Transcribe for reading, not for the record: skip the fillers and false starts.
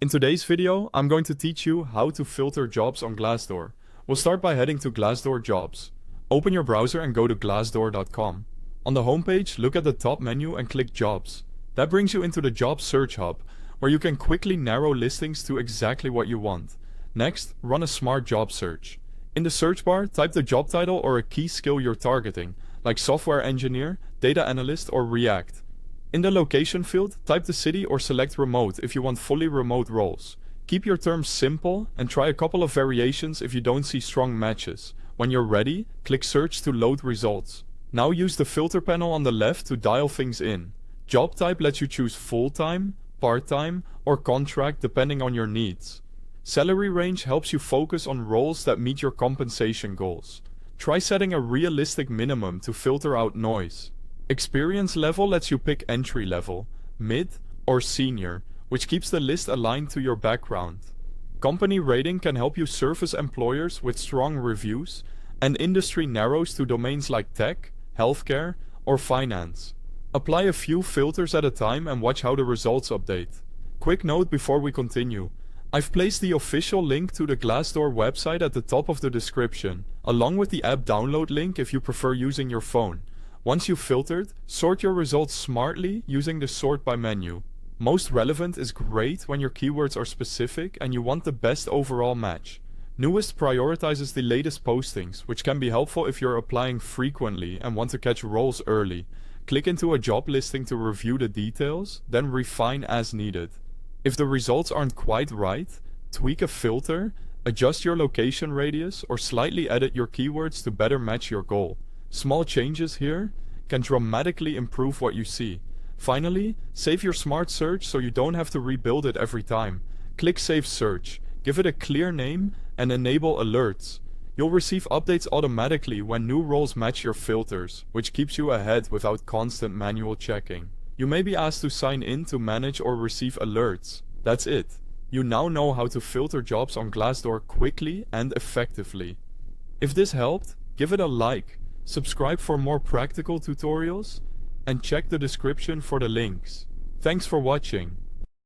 In today's video, I'm going to teach you how to filter jobs on Glassdoor. We'll start by heading to Glassdoor Jobs. Open your browser and go to glassdoor.com. On the homepage, look at the top menu and click Jobs. That brings you into the Job Search Hub, where you can quickly narrow listings to exactly what you want. Next, run a smart job search. In the search bar, type the job title or a key skill you're targeting, like software engineer, data analyst, or React. In the location field, type the city or select remote if you want fully remote roles. Keep your terms simple and try a couple of variations if you don't see strong matches. When you're ready, click search to load results. Now use the filter panel on the left to dial things in. Job type lets you choose full-time, part-time, or contract depending on your needs. Salary range helps you focus on roles that meet your compensation goals. Try setting a realistic minimum to filter out noise. Experience level lets you pick entry level, mid, or senior, which keeps the list aligned to your background. Company rating can help you surface employers with strong reviews, and industry narrows to domains like tech, healthcare, or finance. Apply a few filters at a time and watch how the results update. Quick note before we continue. I've placed the official link to the Glassdoor website at the top of the description, along with the app download link if you prefer using your phone. Once you've filtered, sort your results smartly using the sort by menu. Most relevant is great when your keywords are specific and you want the best overall match. Newest prioritizes the latest postings, which can be helpful if you're applying frequently and want to catch roles early. Click into a job listing to review the details, then refine as needed. If the results aren't quite right, tweak a filter, adjust your location radius, or slightly edit your keywords to better match your goal. Small changes here can dramatically improve what you see. Finally, save your smart search so you don't have to rebuild it every time. Click Save Search, give it a clear name, and enable alerts. You'll receive updates automatically when new roles match your filters, which keeps you ahead without constant manual checking. You may be asked to sign in to manage or receive alerts. That's it. You now know how to filter jobs on Glassdoor quickly and effectively. If this helped, give it a like. Subscribe for more practical tutorials, and check the description for the links. Thanks for watching.